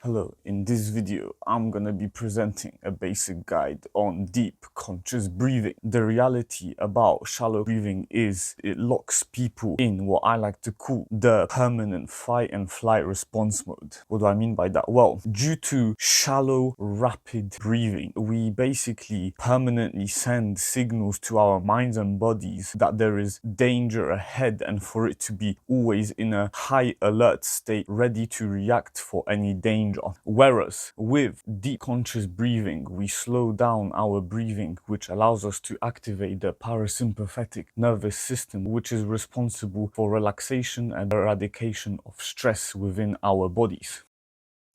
Hello, in this video I'm gonna be presenting a basic guide on deep conscious breathing. The reality about shallow breathing is it locks people in what I like to call the permanent fight and flight response mode. What do I mean by that? Well, due to shallow rapid breathing, we basically permanently send signals to our minds and bodies that there is danger ahead, and for it to be always in a high alert state, ready to react for any danger. Whereas with deep conscious breathing, we slow down our breathing, which allows us to activate the parasympathetic nervous system, which is responsible for relaxation and eradication of stress within our bodies.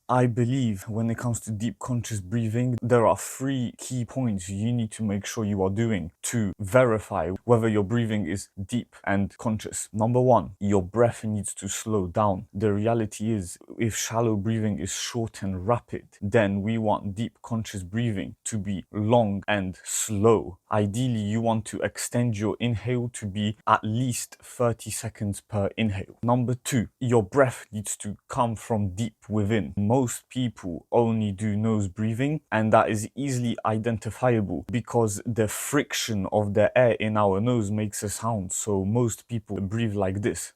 I believe when it comes to deep conscious breathing, there are three key points you need to make sure you are doing to verify whether your breathing is deep and conscious. Number one, your breath needs to slow down. The reality is, if shallow breathing is short and rapid, then we want deep conscious breathing to be long and slow. Ideally, you want to extend your inhale to be at least 30 seconds per inhale. Number two, your breath needs to come from deep within. Most people only do nose breathing, and that is easily identifiable because the friction of the air in our nose makes a sound. So most people breathe like this.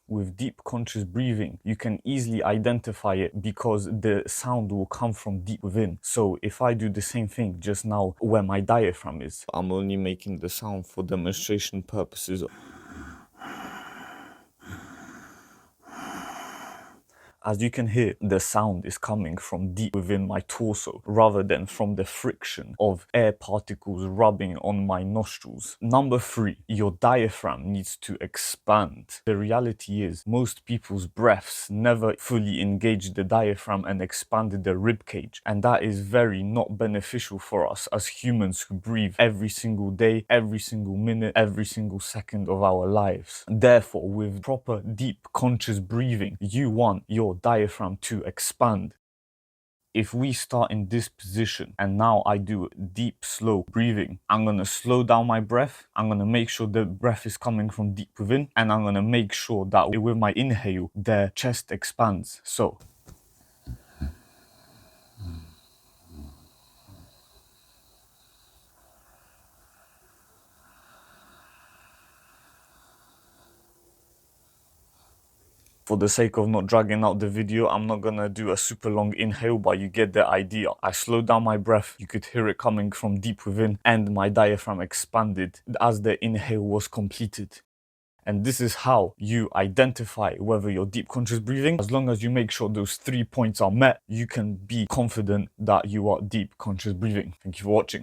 With deep conscious breathing, you can easily identify it because the sound will come from deep within. So if I do the same thing just now where my diaphragm is, I'm only making the sound for demonstration purposes. As you can hear, the sound is coming from deep within my torso rather than from the friction of air particles rubbing on my nostrils. Number three, your diaphragm needs to expand. The reality is, most people's breaths never fully engage the diaphragm and expand the rib cage, and that is very not beneficial for us as humans who breathe every single day, every single minute, every single second of our lives. Therefore, with proper deep conscious breathing, you want your diaphragm to expand. If we start in this position and now I do deep slow breathing, I'm gonna slow down my breath, I'm gonna make sure the breath is coming from deep within, and I'm gonna make sure that with my inhale the chest expands. So for the sake of not dragging out the video, I'm not gonna do a super long inhale, but you get the idea. I slowed down my breath, you could hear it coming from deep within, and my diaphragm expanded as the inhale was completed. And this is how you identify whether you're deep conscious breathing. As long as you make sure those 3 points are met, you can be confident that you are deep conscious breathing. Thank you for watching.